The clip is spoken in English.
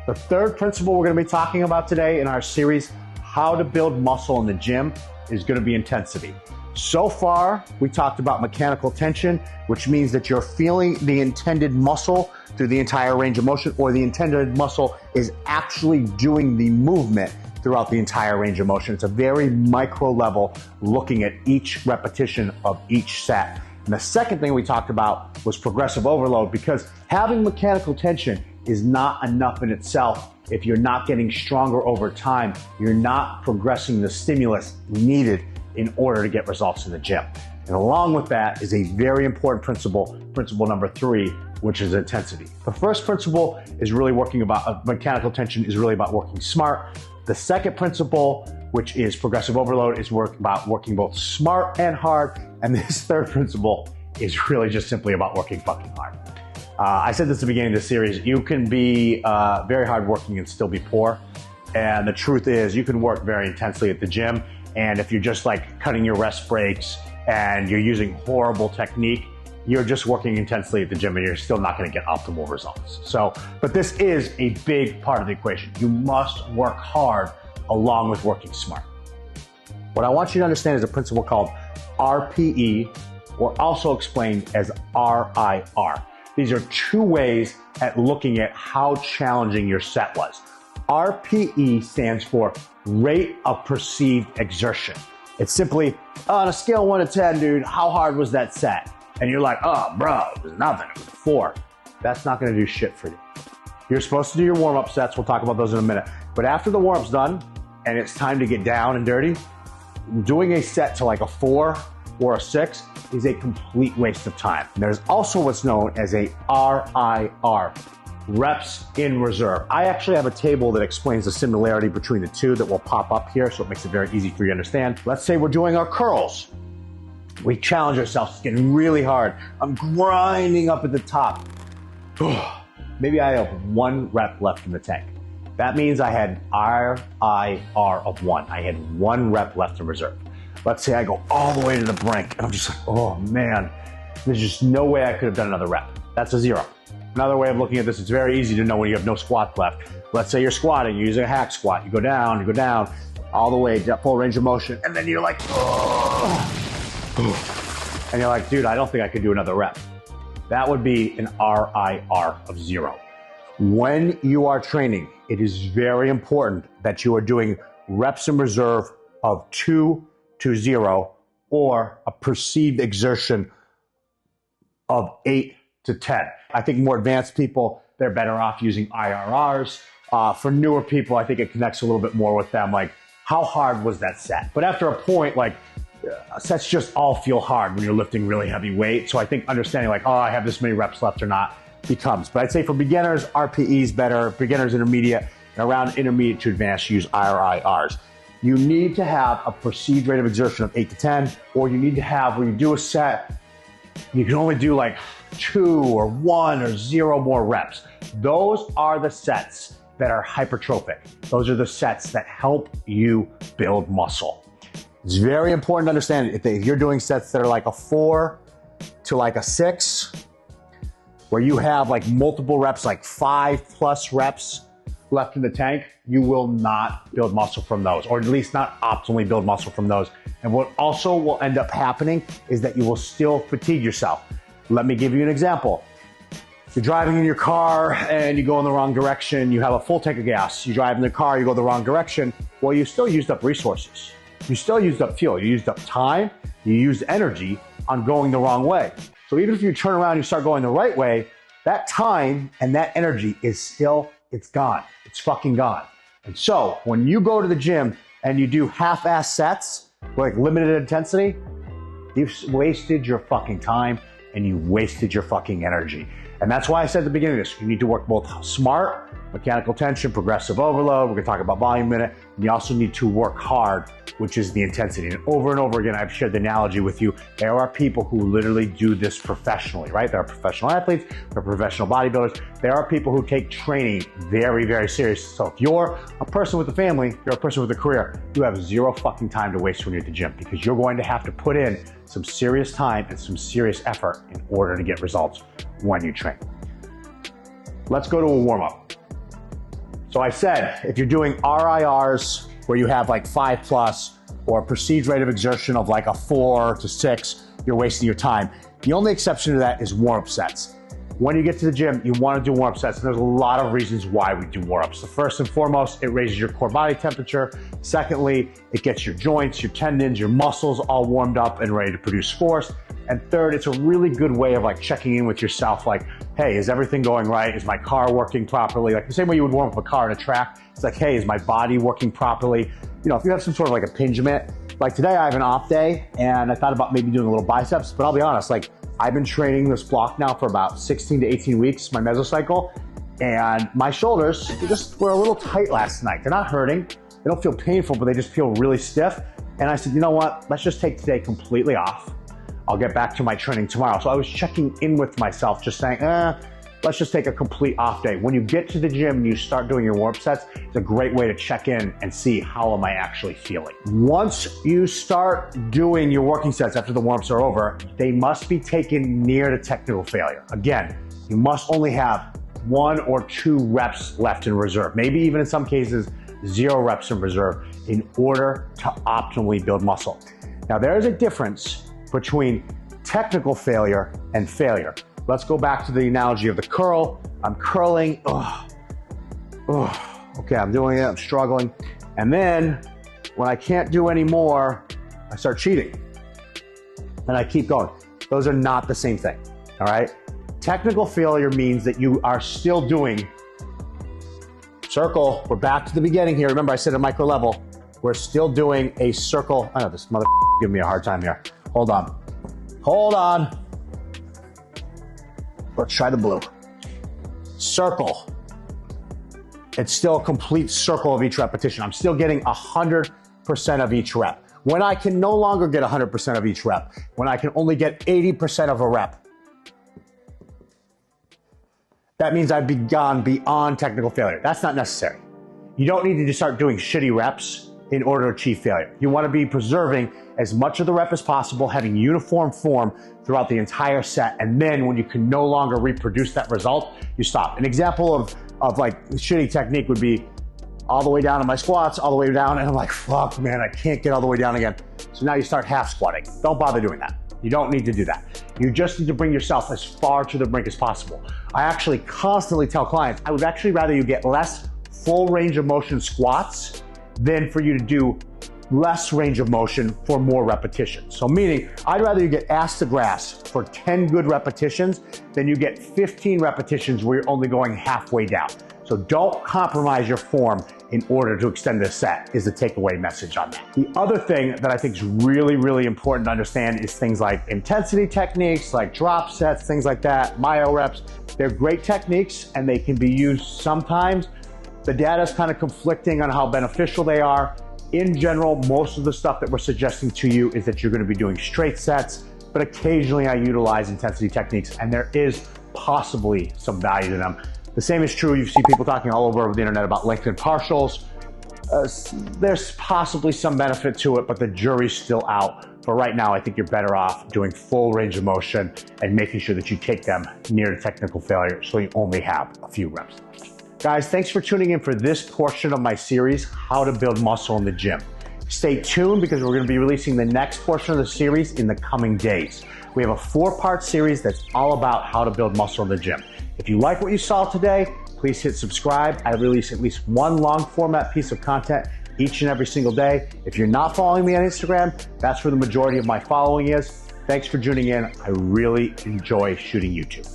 The third principle we're going to be talking about today in our series, How to Build Muscle in the Gym, is going to be intensity. So far, we talked about mechanical tension, which means that you're feeling the intended muscle through the entire range of motion, or the intended muscle is actually doing the movement throughout the entire range of motion. It's a very micro level looking at each repetition of each set. And the second thing we talked about was progressive overload, because having mechanical tension is not enough in itself. If you're not getting stronger over time, you're not progressing the stimulus needed in order to get results in the gym. And along with that is a very important principle number 3, which is intensity. The first principle is really working about mechanical tension, is really about working smart. The second principle, which is progressive overload, is about working both smart and hard. And this third principle is really just simply about working fucking hard. I said this at the beginning of the series, you can be very hardworking and still be poor. And the truth is you can work very intensely at the gym. And if you're just like cutting your rest breaks and you're using horrible technique, you're just working intensely at the gym and you're still not going to get optimal results. But this is a big part of the equation. You must work hard along with working smart. What I want you to understand is a principle called RPE, or also explained as RIR. These are 2 ways at looking at how challenging your set was. RPE stands for rate of perceived exertion. It's simply, on a scale of 1 to 10, dude, how hard was that set? And you're like, oh, bro, it was nothing, it was a 4. That's not gonna do shit for you. You're supposed to do your warm-up sets, we'll talk about those in a minute. But after the warm-up's done, and it's time to get down and dirty, doing a set to like a 4 or a 6 is a complete waste of time. And there's also what's known as a RIR, reps in reserve. I actually have a table that explains the similarity between the two that will pop up here, so it makes it very easy for you to understand. Let's say we're doing our curls. We challenge ourselves, it's getting really hard. I'm grinding up at the top. Maybe I have 1 rep left in the tank. That means I had RIR of 1. I had 1 rep left in reserve. Let's say I go all the way to the brink and I'm just like, oh man, there's just no way I could have done another rep. That's a 0. Another way of looking at this, it's very easy to know when you have no squats left. Let's say you're squatting, you're using a hack squat. You go down, all the way, full range of motion, and then you're like, oh. And you're like, dude, I don't think I could do another rep. That would be an RIR of 0. When you are training, it is very important that you are doing reps in reserve of 2 to 0, or a perceived exertion of 8 to 10. I think more advanced people, they're better off using IRRs. For newer people, I think it connects a little bit more with them, like how hard was that set? But after a point, like sets just all feel hard when you're lifting really heavy weight. So I think understanding like, oh, I have this many reps left or not becomes. But I'd say for beginners, RPE is better. Beginners, intermediate, and around intermediate to advanced, use IRIRs. You need to have a perceived rate of exertion of 8 to 10, or you need to have, when you do a set, you can only do like 2 or 1 or 0 more reps. Those are the sets that are hypertrophic. Those are the sets that help you build muscle. It's very important to understand if you're doing sets that are like a 4 to like a 6, where you have like multiple reps, like 5+ reps left in the tank, you will not build muscle from those, or at least not optimally build muscle from those. And what also will end up happening is that you will still fatigue yourself. Let me give you an example. You're driving in your car and you go in the wrong direction. You have a full tank of gas. You drive in the car, you go the wrong direction. Well, you still used up resources. You still used up fuel. You used up time. You used energy on going the wrong way. So even if you turn around and you start going the right way, that time and that energy is still, it's gone. It's fucking gone. And so when you go to the gym and you do half-ass sets, like limited intensity, you've wasted your fucking time and you wasted your fucking energy. And that's why I said at the beginning of this, you need to work both smart, mechanical tension, progressive overload. We're gonna talk about volume in a minute. And you also need to work hard, which is the intensity. And over again, I've shared the analogy with you. There are people who literally do this professionally, right? There are professional athletes, there are professional bodybuilders. There are people who take training very, very serious. So if you're a person with a family, you're a person with a career, you have 0 fucking time to waste when you're at the gym, because you're going to have to put in some serious time and some serious effort in order to get results when you train. Let's go to a warm-up. So I said, if you're doing RIRs where you have like 5+, or a perceived rate of exertion of like a 4 to 6, you're wasting your time. The only exception to that is warm-up sets. When you get to the gym, you want to do warm-up sets, and there's a lot of reasons why we do warm-ups. So first and foremost, it raises your core body temperature. Secondly, it gets your joints, your tendons, your muscles all warmed up and ready to produce force. And third, it's a really good way of like checking in with yourself, like, hey, is everything going right? Is my car working properly? Like the same way you would warm up a car in a track. It's like, hey, is my body working properly? You know, if you have some sort of like impingement, like today I have an off day and I thought about maybe doing a little biceps, but I'll be honest, like I've been training this block now for about 16 to 18 weeks, my mesocycle, and my shoulders just were a little tight last night. They're not hurting, they don't feel painful, but they just feel really stiff. And I said, you know what, let's just take today completely off. I'll get back to my training tomorrow. So I was checking in with myself, just saying, let's just take a complete off day. When you get to the gym and you start doing your warm-up sets, it's a great way to check in and see how am I actually feeling. Once you start doing your working sets after the warm-ups are over, they must be taken near to technical failure. Again, you must only have 1 or 2 reps left in reserve, maybe even in some cases 0 reps in reserve in order to optimally build muscle. Now there is a difference between technical failure and failure. Let's go back to the analogy of the curl. I'm curling, okay, I'm doing it, I'm struggling. And then when I can't do any more, I start cheating. And I keep going. Those are not the same thing, all right? Technical failure means that you are still doing circle. We're back to the beginning here. Remember I said at micro level, we're still doing a circle. I know this mother giving me a hard time here. Hold on. Hold on. Let's try the blue. Circle. It's still a complete circle of each repetition. I'm still getting 100% of each rep. When I can no longer get 100% of each rep, when I can only get 80% of a rep, that means I've gone beyond technical failure. That's not necessary. You don't need to just start doing shitty reps in order to achieve failure. You want to be preserving as much of the rep as possible, having uniform form throughout the entire set, and then when you can no longer reproduce that result, you stop. An example of like shitty technique would be all the way down to my squats, all the way down, and I'm like, fuck man, I can't get all the way down again. So now you start half squatting. Don't bother doing that. You don't need to do that. You just need to bring yourself as far to the brink as possible. I actually constantly tell clients, I would actually rather you get less full range of motion squats than for you to do less range of motion for more repetitions. So meaning, I'd rather you get ass to grass for 10 good repetitions than you get 15 repetitions where you're only going halfway down. So don't compromise your form in order to extend this set is the takeaway message on that. The other thing that I think is really, really important to understand is things like intensity techniques, like drop sets, things like that, myo reps. They're great techniques and they can be used sometimes. The data is kind of conflicting on how beneficial they are. In general, most of the stuff that we're suggesting to you is that you're going to be doing straight sets, but occasionally I utilize intensity techniques and there is possibly some value to them. The same is true, you see people talking all over the internet about lengthened partials. There's possibly some benefit to it, but the jury's still out. For right now, I think you're better off doing full range of motion and making sure that you take them near to technical failure so you only have a few reps left. Guys, thanks for tuning in for this portion of my series, How to Build Muscle in the Gym. Stay tuned because we're going to be releasing the next portion of the series in the coming days. We have a 4-part series that's all about how to build muscle in the gym. If you like what you saw today, please hit subscribe. I release at least one long format piece of content each and every single day. If you're not following me on Instagram, that's where the majority of my following is. Thanks for tuning in. I really enjoy shooting YouTube.